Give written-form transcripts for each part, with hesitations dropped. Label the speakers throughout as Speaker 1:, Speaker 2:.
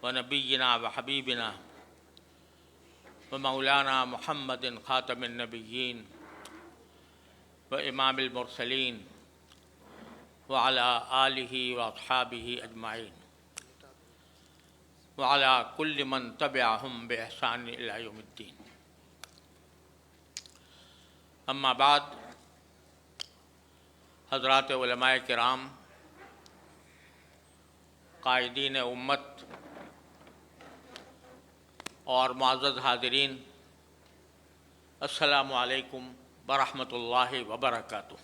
Speaker 1: ونبينا وحبيبنا ومولانا محمد خاتم النبيين وإمام المرسلين وعلى آله وأصحابه أجمعين وعلى كل من تبعهم بإحسان إلى يوم الدين. اما بعد، حضرات علماء کرام، قائدین امت اور معزز حاضرین، السلام علیکم ورحمۃ اللہ وبرکاتہ۔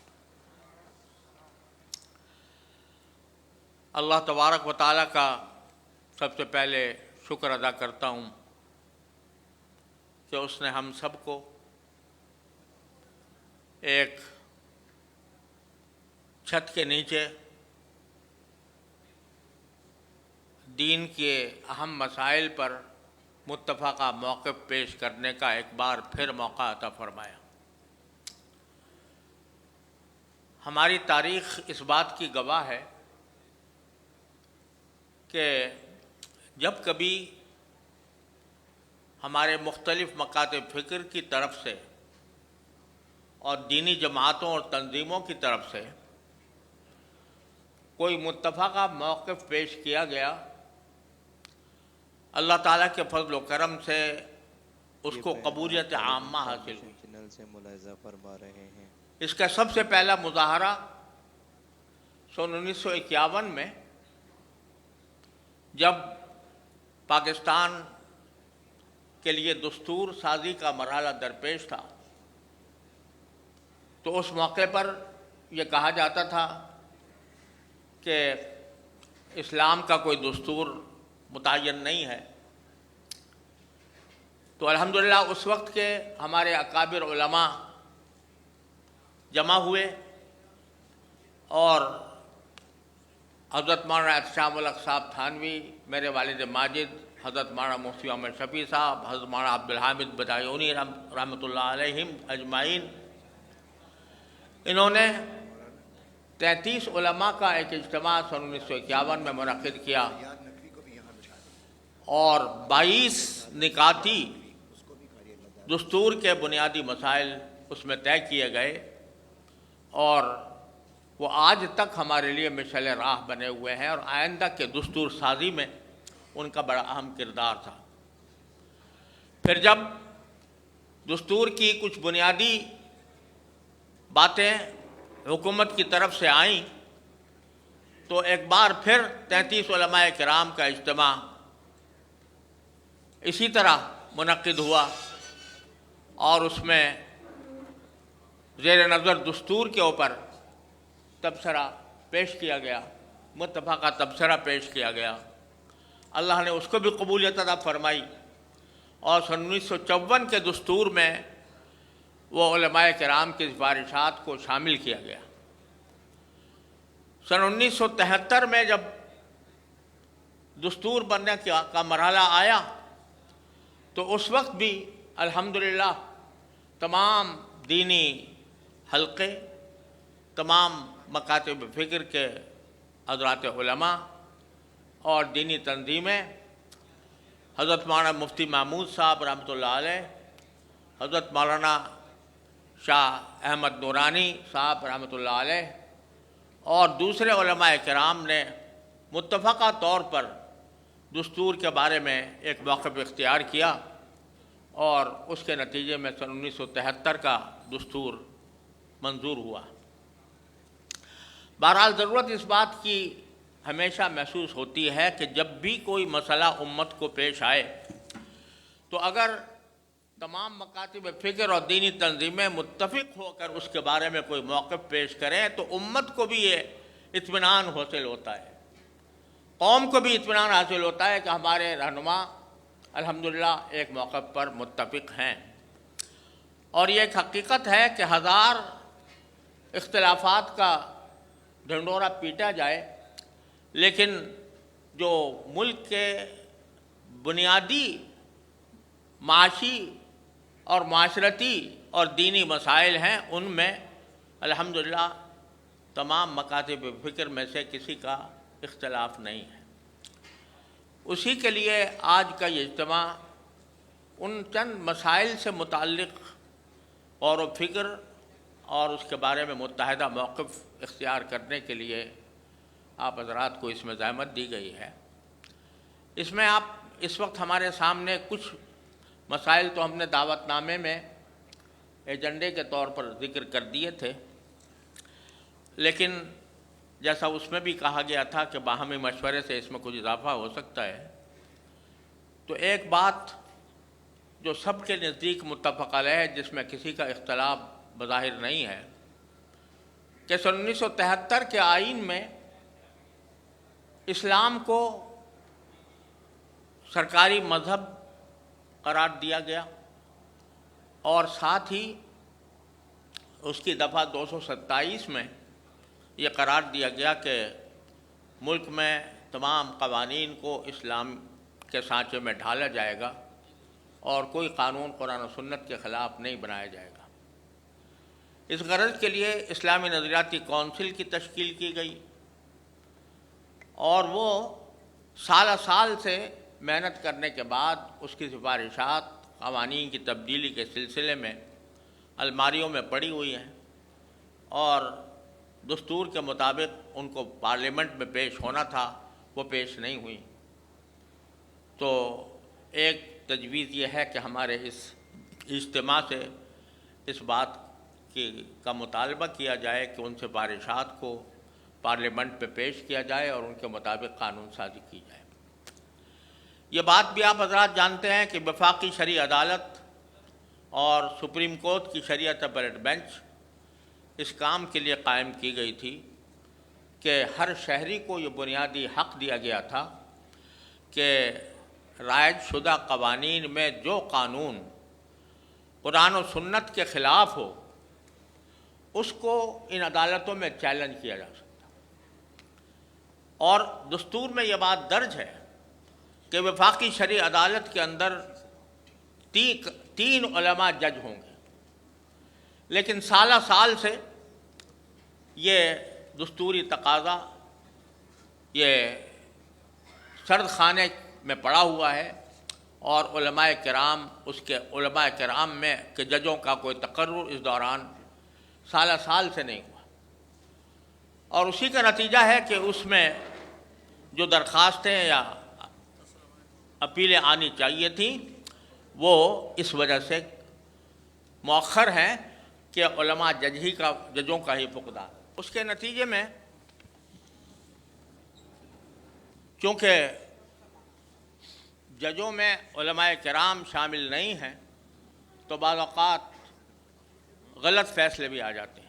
Speaker 1: اللہ تبارک و تعالیٰ کا سب سے پہلے شکر ادا کرتا ہوں کہ اس نے ہم سب کو ایک چھت کے نیچے دین کے اہم مسائل پر متفقہ موقف پیش کرنے کا ایک بار پھر موقع عطا فرمایا۔ ہماری تاریخ اس بات کی گواہ ہے کہ جب کبھی ہمارے مختلف مکاتب فکر کی طرف سے اور دینی جماعتوں اور تنظیموں کی طرف سے کوئی متفقہ موقف پیش کیا گیا، اللہ تعالیٰ کے فضل و کرم سے اس کو قبولیت عامہ حاصل ہوئی۔ اس کا سب سے پہلا مظاہرہ سن 1951 میں جب پاکستان کے لیے دستور سازی کا مرحلہ درپیش تھا، تو اس موقع پر یہ کہا جاتا تھا کہ اسلام کا کوئی دستور متعین نہیں ہے۔ تو الحمدللہ اس وقت کے ہمارے اکابر علماء جمع ہوئے اور حضرت مولانا احتشام الحق صاحب تھانوی، میرے والد ماجد حضرت مولانا مفتی محمد شفیع صاحب، حضرت مولانا عبدالحامد بدایونی رحمۃ اللہ علیہم اجمعین، انہوں نے 33 علماء کا ایک اجتماع سن 1951 میں منعقد کیا اور 22 نکاتی دستور کے بنیادی مسائل اس میں طے کیے گئے، اور وہ آج تک ہمارے لیے مشعل راہ بنے ہوئے ہیں، اور آئندہ کے دستور سازی میں ان کا بڑا اہم کردار تھا۔ پھر جب دستور کی کچھ بنیادی باتیں حکومت کی طرف سے آئیں تو ایک بار پھر 33 علماء کرام کا اجتماع اسی طرح منعقد ہوا، اور اس میں زیر نظر دستور کے اوپر تبصرہ پیش کیا گیا، متفقہ تبصرہ پیش کیا گیا۔ اللہ نے اس کو بھی قبولیت عطا فرمائی، اور سن 1954 کے دستور میں وہ علماء کرام کی سفارشات کو شامل کیا گیا۔ سن 1973 میں جب دستور بننے کا مرحلہ آیا تو اس وقت بھی الحمدللہ تمام دینی حلقے، تمام مکاتب فکر کے حضرات علماء اور دینی تنظیمیں، حضرت مولانا مفتی محمود صاحب رحمۃ اللہ علیہ، حضرت مولانا شاہ احمد نورانی صاحب رحمۃ اللہ علیہ، اور دوسرے علماء کرام نے متفقہ طور پر دستور کے بارے میں ایک موقف اختیار کیا، اور اس کے نتیجے میں سن 1973 کا دستور منظور ہوا۔ بہرحال ضرورت اس بات کی ہمیشہ محسوس ہوتی ہے کہ جب بھی کوئی مسئلہ امت کو پیش آئے تو اگر تمام مکاتب فکر اور دینی تنظیمیں متفق ہو کر اس کے بارے میں کوئی موقف پیش کریں تو امت کو بھی یہ اطمینان حاصل ہوتا ہے، قوم کو بھی اطمینان حاصل ہوتا ہے کہ ہمارے رہنما الحمدللہ ایک موقف پر متفق ہیں۔ اور یہ ایک حقیقت ہے کہ ہزار اختلافات کا ڈھنڈورا پیٹا جائے، لیکن جو ملک کے بنیادی معاشی اور معاشرتی اور دینی مسائل ہیں ان میں الحمدللہ تمام مکاتب فکر میں سے کسی کا اختلاف نہیں ہے۔ اسی کے لیے آج کا یہ اجتماع ان چند مسائل سے متعلق غور و فکر اور اس کے بارے میں متحدہ موقف اختیار کرنے کے لیے آپ حضرات کو اس میں زحمت دی گئی ہے۔ اس میں آپ اس وقت ہمارے سامنے کچھ مسائل تو ہم نے دعوت نامے میں ایجنڈے کے طور پر ذکر کر دیے تھے، لیکن جیسا اس میں بھی کہا گیا تھا کہ باہمی مشورے سے اس میں کچھ اضافہ ہو سکتا ہے، تو ایک بات جو سب کے نزدیک متفق علیہ ہے، جس میں کسی کا اختلاف بظاہر نہیں ہے، کہ 1973 کے آئین میں اسلام کو سرکاری مذہب قرار دیا گیا اور ساتھ ہی اس کی دفعہ 227 میں یہ قرار دیا گیا کہ ملک میں تمام قوانین کو اسلام کے سانچے میں ڈھالا جائے گا اور کوئی قانون قرآن و سنت کے خلاف نہیں بنایا جائے گا۔ اس غرض کے لیے اسلامی نظریاتی کونسل کی تشکیل کی گئی اور وہ سال سے محنت کرنے کے بعد اس کی سفارشات قوانین کی تبدیلی کے سلسلے میں الماریوں میں پڑی ہوئی ہیں اور دستور کے مطابق ان کو پارلیمنٹ میں پیش ہونا تھا، وہ پیش نہیں ہوئی۔ تو ایک تجویز یہ ہے کہ ہمارے اس اجتماع سے اس بات کا مطالبہ کیا جائے کہ ان سفارشات کو پارلیمنٹ پہ پیش کیا جائے اور ان کے مطابق قانون سازی کی جائے۔ یہ بات بھی آپ حضرات جانتے ہیں کہ وفاقی شرعی عدالت اور سپریم کورٹ کی شریعت اپیلیٹ بینچ اس کام کے لیے قائم کی گئی تھی کہ ہر شہری کو یہ بنیادی حق دیا گیا تھا کہ رائج شدہ قوانین میں جو قانون قرآن و سنت کے خلاف ہو اس کو ان عدالتوں میں چیلنج کیا جا سکتا، اور دستور میں یہ بات درج ہے کہ وفاقی شرعی عدالت کے اندر 3 علماء جج ہوں گے، لیکن سال سے یہ دستوری تقاضا یہ سرد خانے میں پڑا ہوا ہے اور علماء کرام میں کہ ججوں کا کوئی تقرر اس دوران سال سے نہیں ہوا، اور اسی کا نتیجہ ہے کہ اس میں جو درخواستیں یا اپیلیں آنی چاہیے تھیں وہ اس وجہ سے مؤخر ہیں کہ علماء ججوں کا ہی فقدان۔ اس کے نتیجے میں چونکہ ججوں میں علماء کرام شامل نہیں ہیں تو بعض اوقات غلط فیصلے بھی آ جاتے ہیں،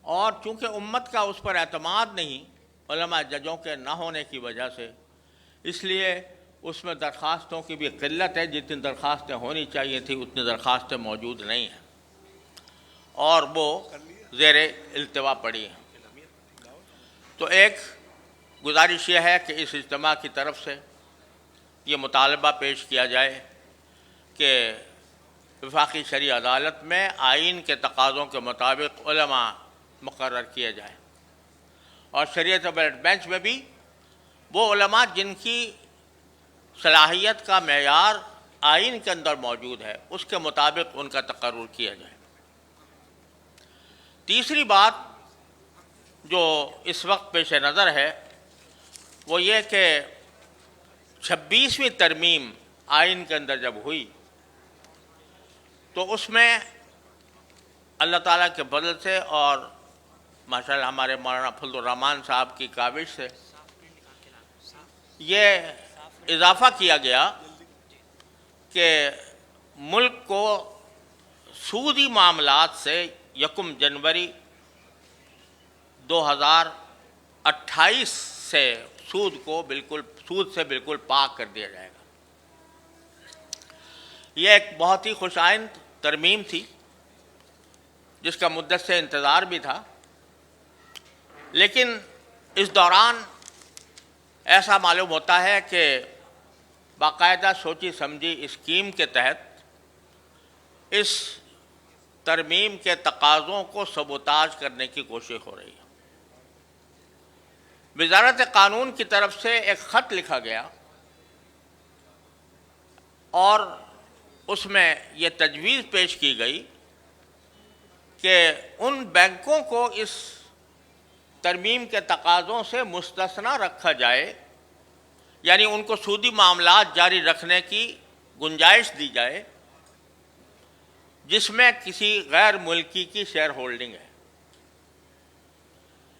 Speaker 1: اور چونکہ امت کا اس پر اعتماد نہیں علماء ججوں کے نہ ہونے کی وجہ سے، اس لیے اس میں درخواستوں کی بھی قلت ہے۔ جتنی درخواستیں ہونی چاہیے تھیں اتنی درخواستیں موجود نہیں ہیں اور وہ زیر التوا پڑی ہیں۔ تو ایک گزارش یہ ہے کہ اس اجتماع کی طرف سے یہ مطالبہ پیش کیا جائے کہ وفاقی شرعی عدالت میں آئین کے تقاضوں کے مطابق علماء مقرر کیے جائیں، اور شریعت اپیلیٹ بینچ میں بھی وہ علماء جن کی صلاحیت کا معیار آئین کے اندر موجود ہے اس کے مطابق ان کا تقرر کیا جائے۔ تیسری بات جو اس وقت پیش نظر ہے وہ یہ کہ 26ویں ترمیم آئین کے اندر جب ہوئی تو اس میں اللہ تعالیٰ کے فضل سے اور ماشاءاللہ ہمارے مولانا فضل الرحمان صاحب کی کاوش سے یہ اضافہ کیا گیا کہ ملک کو سودی معاملات سے 1 جنوری 2028 سے سود سے بالکل پاک کر دیا جائے گا۔ یہ ایک بہت ہی خوش آئند ترمیم تھی جس کا مدت سے انتظار بھی تھا، لیکن اس دوران ایسا معلوم ہوتا ہے کہ باقاعدہ سوچی سمجھی اسکیم کے تحت اس ترمیم کے تقاضوں کو سبوتاژ کرنے کی کوشش ہو رہی ہے۔ وزارت قانون کی طرف سے ایک خط لکھا گیا اور اس میں یہ تجویز پیش کی گئی کہ ان بینکوں کو اس ترمیم کے تقاضوں سے مستثنی رکھا جائے، یعنی ان کو سودی معاملات جاری رکھنے کی گنجائش دی جائے جس میں کسی غیر ملکی کی شیئر ہولڈنگ ہے۔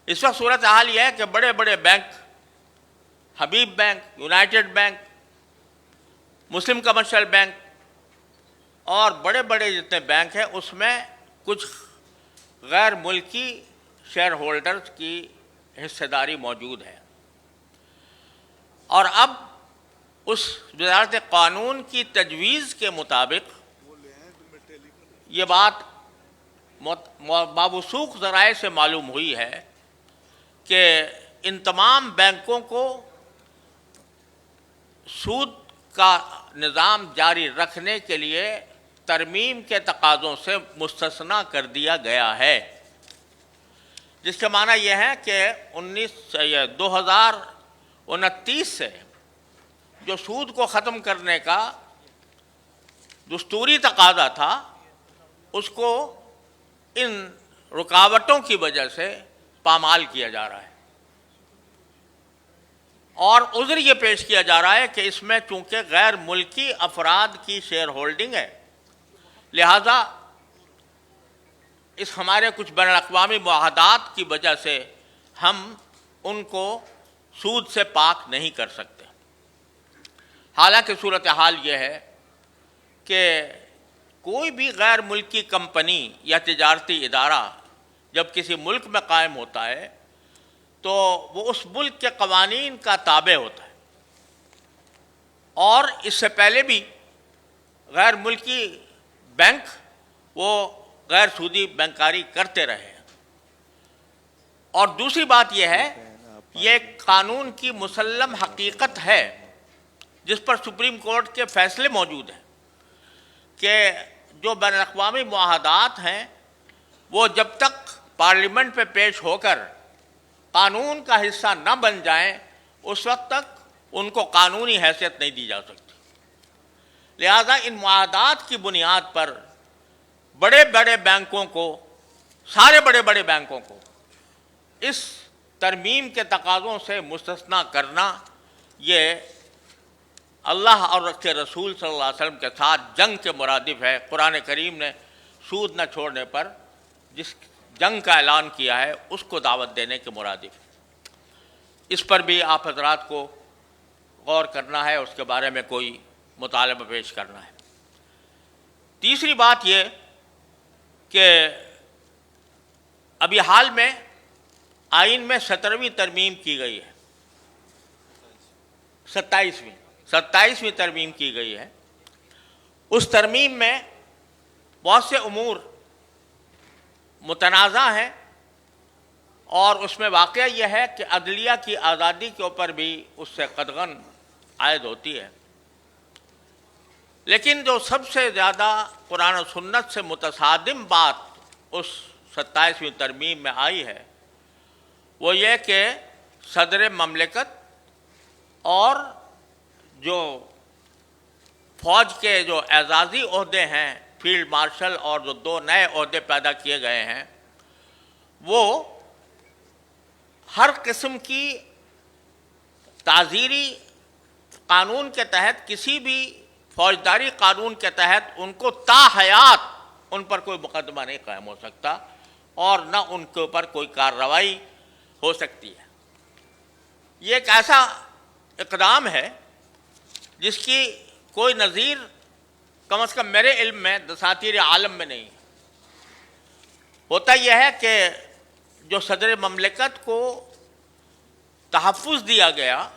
Speaker 1: اس وقت صورتحال یہ ہے کہ بڑے بڑے بینک، حبیب بینک، یونائٹڈ بینک، مسلم کمرشل بینک اور بڑے بڑے جتنے بینک ہیں اس میں کچھ غیر ملکی شیئر ہولڈرز کی حصہ داری موجود ہے، اور اب اس وزارت قانون کی تجویز کے مطابق یہ بات موثوق ذرائع سے معلوم ہوئی ہے کہ ان تمام بینکوں کو سود کا نظام جاری رکھنے کے لیے ترمیم کے تقاضوں سے مستثنی کر دیا گیا ہے، جس کا معنی یہ ہے کہ 2029 سے جو سود کو ختم کرنے کا دستوری تقاضا تھا اس کو ان رکاوٹوں کی وجہ سے پامال کیا جا رہا ہے، اور عذر یہ پیش کیا جا رہا ہے کہ اس میں چونکہ غیر ملکی افراد کی شیئر ہولڈنگ ہے، لہذا اس ہمارے کچھ بین الاقوامی معاہدات کی وجہ سے ہم ان کو سود سے پاک نہیں کر سکتے۔ حالانکہ صورتحال یہ ہے کہ کوئی بھی غیر ملکی کمپنی یا تجارتی ادارہ جب کسی ملک میں قائم ہوتا ہے تو وہ اس ملک کے قوانین کا تابع ہوتا ہے، اور اس سے پہلے بھی غیر ملکی بینک وہ غیر سودی بینکاری کرتے رہے ہیں۔ اور دوسری بات یہ ہے، یہ قانون کی مسلم حقیقت ہے جس پر سپریم کورٹ کے فیصلے موجود ہیں کہ جو بین الاقوامی معاہدات ہیں وہ جب تک پارلیمنٹ پہ پیش ہو کر قانون کا حصہ نہ بن جائیں اس وقت تک ان کو قانونی حیثیت نہیں دی جا سکتی۔ لہذا ان معاہدات کی بنیاد پر بڑے بڑے بینکوں کو، سارے بڑے بڑے بینکوں کو اس ترمیم کے تقاضوں سے مستثنی کرنا یہ اللہ اور اس کے رسول صلی اللہ علیہ وسلم کے ساتھ جنگ کے مرادف ہے۔ قرآن کریم نے سود نہ چھوڑنے پر جس جنگ کا اعلان کیا ہے اس کو دعوت دینے کے مرادف ہے۔ اس پر بھی آپ حضرات کو غور کرنا ہے، اس کے بارے میں کوئی مطالبہ پیش کرنا ہے۔ تیسری بات یہ کہ ابھی حال میں آئین میں 17ویں ترمیم کی گئی ہے، 27ویں ترمیم کی گئی ہے۔ اس ترمیم میں بہت سے امور متنازع ہیں، اور اس میں واقعہ یہ ہے کہ عدلیہ کی آزادی کے اوپر بھی اس سے قدغن عائد ہوتی ہے، لیکن جو سب سے زیادہ قرآن و سنت سے متصادم بات اس 27ویں ترمیم میں آئی ہے وہ یہ کہ صدر مملکت اور جو فوج کے جو اعزازی عہدے ہیں، فیلڈ مارشل، اور جو 2 نئے عہدے پیدا کیے گئے ہیں، وہ ہر قسم کی تعزیری قانون کے تحت، کسی بھی فوجداری قانون کے تحت ان کو تا حیات ان پر کوئی مقدمہ نہیں قائم ہو سکتا، اور نہ ان کے اوپر کوئی کارروائی ہو سکتی ہے۔ یہ ایک ایسا اقدام ہے جس کی کوئی نظیر کم از کم میرے علم میں دساتیر عالم میں نہیں ہے۔ ہوتا یہ ہے کہ جو صدر مملکت کو تحفظ دیا گیا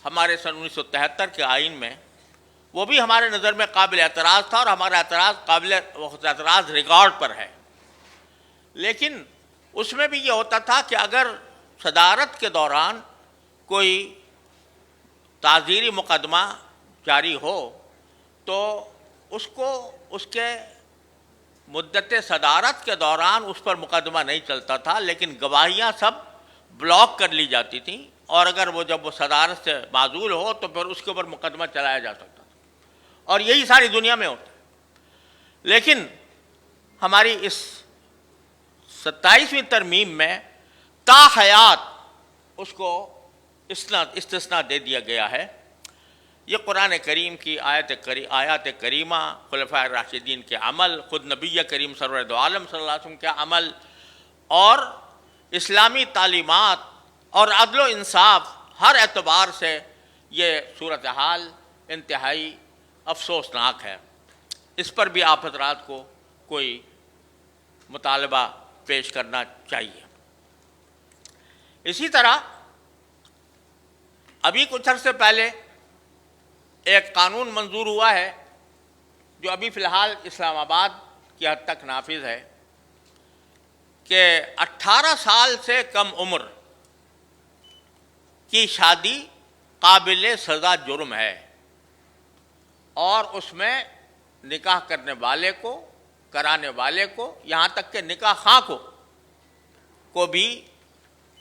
Speaker 1: ہمارے سن 1973 کے آئین میں، وہ بھی ہمارے نظر میں قابل اعتراض تھا، اور ہمارا اعتراض قابل اعتراض ریکارڈ پر ہے، لیکن اس میں بھی یہ ہوتا تھا کہ اگر صدارت کے دوران کوئی تعزیری مقدمہ جاری ہو تو اس کو اس کے مدت صدارت کے دوران اس پر مقدمہ نہیں چلتا تھا، لیکن گواہیاں سب بلاک کر لی جاتی تھیں، اور اگر وہ جب وہ صدارت سے معزول ہو تو پھر اس کے اوپر مقدمہ چلایا جا سکتا تھا۔ اور یہی ساری دنیا میں ہوتا ہے. لیکن ہماری اس 27ویں ترمیم میں تا حیات اس کو استثناء دے دیا گیا ہے. یہ قرآن کریم کی آیات کریمہ، خلفائے راشدین کے عمل، خود نبی کریم سرور دو عالم صلی اللہ علیہ وسلم کے عمل اور اسلامی تعلیمات اور عدل و انصاف، ہر اعتبار سے یہ صورتحال انتہائی افسوسناک ہے. اس پر بھی آپ حضرات کو کوئی مطالبہ پیش کرنا چاہیے. اسی طرح ابھی کچھ عرصے پہلے ایک قانون منظور ہوا ہے جو ابھی فی الحال اسلام آباد کی حد تک نافذ ہے کہ 18 سال سے کم عمر کی شادی قابل سزا جرم ہے، اور اس میں نکاح کرنے والے کو، کرانے والے کو، یہاں تک کہ نکاح خواہ کو بھی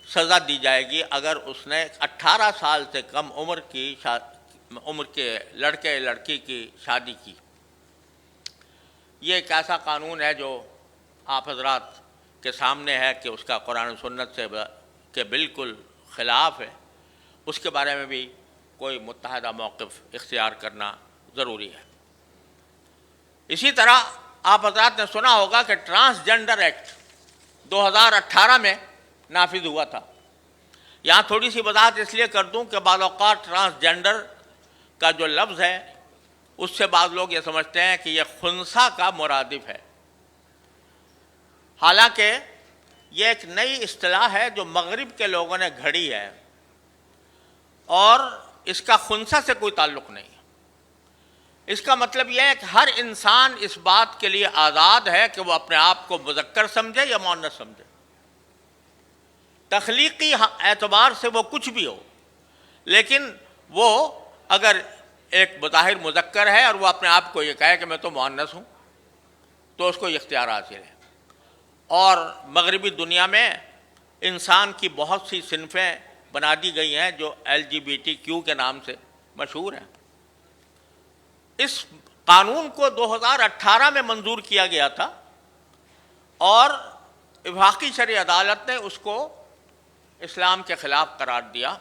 Speaker 1: سزا دی جائے گی اگر اس نے 18 سال سے کم عمر کے لڑکے لڑکی کی شادی کی. یہ ایک ایسا قانون ہے جو آپ حضرات کے سامنے ہے کہ اس کا قرآن و سنت سے کے بالکل خلاف ہے. اس کے بارے میں بھی کوئی متحدہ موقف اختیار کرنا ضروری ہے. اسی طرح آپ حضرات نے سنا ہوگا کہ ٹرانسجنڈر ایکٹ 2018 میں نافذ ہوا تھا. یہاں تھوڑی سی وضاحت اس لیے کر دوں کہ بعض اوقات ٹرانسجنڈر کا جو لفظ ہے اس سے بعض لوگ یہ سمجھتے ہیں کہ یہ خنثی کا مرادف ہے، حالانکہ یہ ایک نئی اصطلاح ہے جو مغرب کے لوگوں نے گھڑی ہے اور اس کا خنثی سے کوئی تعلق نہیں ہے. اس کا مطلب یہ ہے کہ ہر انسان اس بات کے لیے آزاد ہے کہ وہ اپنے آپ کو مذکر سمجھے یا مؤنث سمجھے. تخلیقی اعتبار سے وہ کچھ بھی ہو، لیکن وہ اگر ایک بظاہر مذکر ہے اور وہ اپنے آپ کو یہ کہے کہ میں تو مؤنث ہوں تو اس کو یہ اختیار حاصل ہے. اور مغربی دنیا میں انسان کی بہت سی صنفیں بنا دی گئی ہیں جو LGBTQ کے نام سے مشہور ہیں. اس قانون کو 2018 میں منظور کیا گیا تھا اور وفاقی شرعی عدالت نے اس کو اسلام کے خلاف قرار دیا،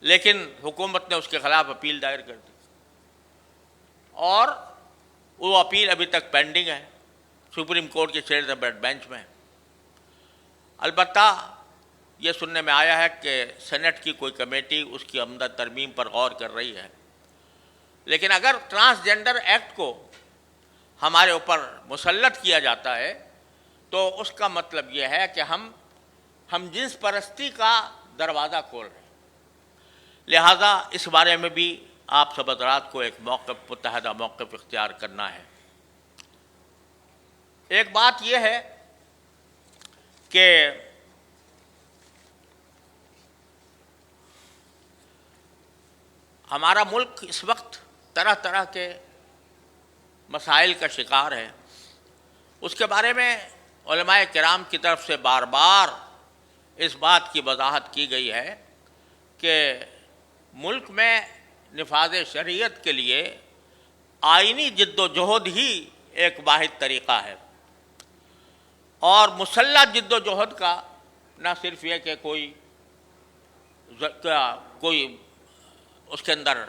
Speaker 1: لیکن حکومت نے اس کے خلاف اپیل دائر کر دی اور وہ اپیل ابھی تک پینڈنگ ہے، سپریم کورٹ کے چیئر بینچ میں. البتہ یہ سننے میں آیا ہے کہ سینٹ کی کوئی کمیٹی اس کی عمدہ ترمیم پر غور کر رہی ہے. لیکن اگر ٹرانسجنڈر ایکٹ کو ہمارے اوپر مسلط کیا جاتا ہے تو اس کا مطلب یہ ہے کہ ہم جنس پرستی کا دروازہ کھول رہے ہیں. لہذا اس بارے میں بھی آپ سب حضرات کو ایک متحدہ موقف اختیار کرنا ہے. ایک بات یہ ہے کہ ہمارا ملک اس وقت طرح طرح کے مسائل کا شکار ہے. اس کے بارے میں علماء کرام کی طرف سے بار بار اس بات کی وضاحت کی گئی ہے کہ ملک میں نفاذ شریعت کے لیے آئینی جد و جہد ہی ایک واحد طریقہ ہے، اور مسلح جد و جہد کا نہ صرف یہ کہ کوئی اس کے اندر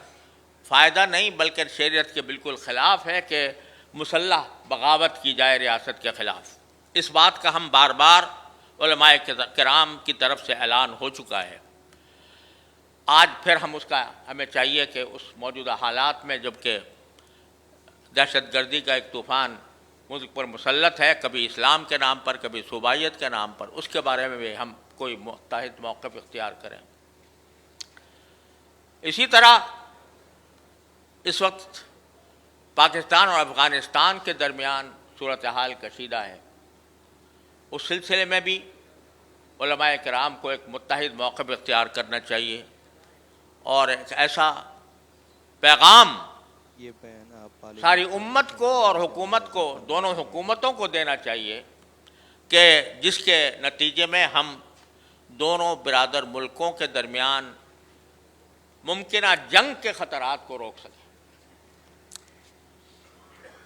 Speaker 1: فائدہ نہیں بلکہ شریعت کے بالکل خلاف ہے کہ مسلح بغاوت کی جائے ریاست کے خلاف. اس بات کا ہم بار بار علماء کرام کی طرف سے اعلان ہو چکا ہے. آج پھر ہمیں چاہیے کہ اس موجودہ حالات میں جبکہ دہشت گردی کا ایک طوفان ملک پر مسلط ہے، کبھی اسلام کے نام پر، کبھی صوبائیت کے نام پر، اس کے بارے میں بھی ہم کوئی متحد موقف اختیار کریں. اسی طرح اس وقت پاکستان اور افغانستان کے درمیان صورتحال کشیدہ ہے. اس سلسلے میں بھی علماء کرام کو ایک متحد موقف اختیار کرنا چاہیے اور ایک ایسا پیغام ساری امت کو اور حکومت کو، دونوں حکومتوں کو دینا چاہیے کہ جس کے نتیجے میں ہم دونوں برادر ملکوں کے درمیان ممکنہ جنگ کے خطرات کو روک سکیں.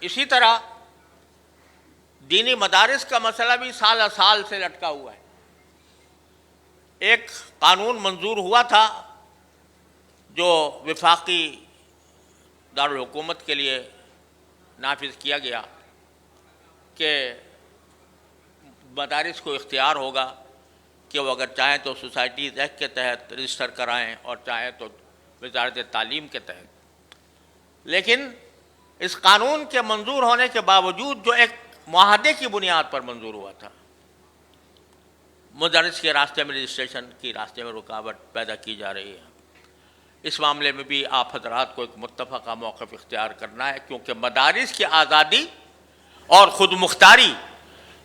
Speaker 1: اسی طرح دینی مدارس کا مسئلہ بھی سال سال سے لٹکا ہوا ہے۔ ایک قانون منظور ہوا تھا جو وفاقی دارالحکومت کے لیے نافذ کیا گیا کہ مدارس کو اختیار ہوگا کہ وہ اگر چاہیں تو سوسائٹیز ایکٹ کے تحت رجسٹر کرائیں اور چاہیں تو وزارت تعلیم کے تحت۔ لیکن اس قانون کے منظور ہونے کے باوجود جو ایک معاہدے کی بنیاد پر منظور ہوا تھا، مدارس کے راستے میں رجسٹریشن کی راستے میں رکاوٹ پیدا کی جا رہی ہے۔ اس معاملے میں بھی آپ حضرات کو ایک متفقہ موقف اختیار کرنا ہے، کیونکہ مدارس کی آزادی اور خود مختاری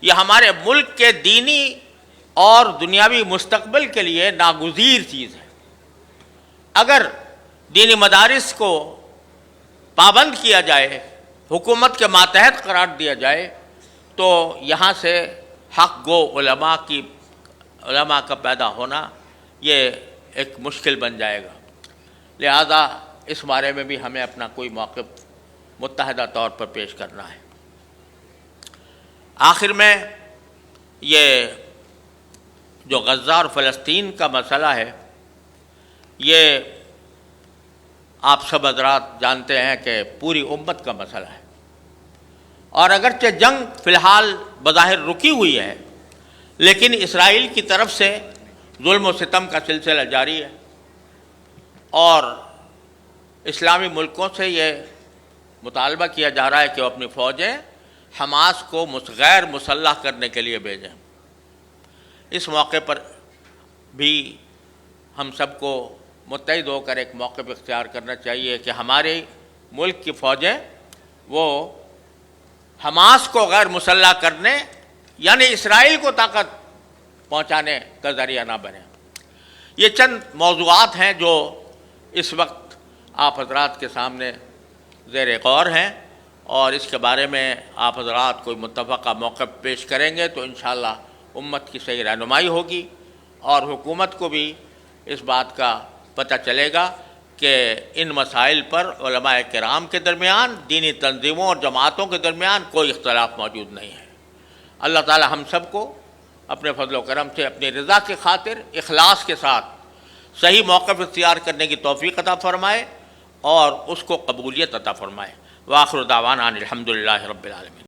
Speaker 1: یہ ہمارے ملک کے دینی اور دنیاوی مستقبل کے لیے ناگزیر چیز ہے۔ اگر دینی مدارس کو پابند کیا جائے، حکومت کے ماتحت قرار دیا جائے، تو یہاں سے حق گو علماء کا پیدا ہونا یہ ایک مشکل بن جائے گا۔ لہذا اس بارے میں بھی ہمیں اپنا کوئی موقف متحدہ طور پر پیش کرنا ہے۔ آخر میں یہ جو غزہ اور فلسطین کا مسئلہ ہے، یہ آپ سب حضرات جانتے ہیں کہ پوری امت کا مسئلہ ہے، اور اگرچہ جنگ فی الحال بظاہر رکی ہوئی ہے، لیکن اسرائیل کی طرف سے ظلم و ستم کا سلسلہ جاری ہے، اور اسلامی ملکوں سے یہ مطالبہ کیا جا رہا ہے کہ وہ اپنی فوجیں حماس کو غیر مسلح کرنے کے لیے بھیجیں۔ اس موقع پر بھی ہم سب کو متحد ہو کر ایک موقف اختیار کرنا چاہیے کہ ہمارے ملک کی فوجیں وہ حماس کو غیر مسلح کرنے یعنی اسرائیل کو طاقت پہنچانے کا ذریعہ نہ بنے۔ یہ چند موضوعات ہیں جو اس وقت آپ حضرات کے سامنے زیر غور ہیں، اور اس کے بارے میں آپ حضرات کوئی متفقہ موقف پیش کریں گے تو انشاءاللہ امت کی صحیح رہنمائی ہوگی، اور حکومت کو بھی اس بات کا پتہ چلے گا کہ ان مسائل پر علماء کرام کے درمیان، دینی تنظیموں اور جماعتوں کے درمیان کوئی اختلاف موجود نہیں ہے۔ اللہ تعالی ہم سب کو اپنے فضل و کرم سے اپنی رضا کی خاطر اخلاص کے ساتھ صحیح موقف اختیار کرنے کی توفیق عطا فرمائے اور اس کو قبولیت عطا فرمائے۔ وآخر دعوانا الحمدللہ رب العالمین۔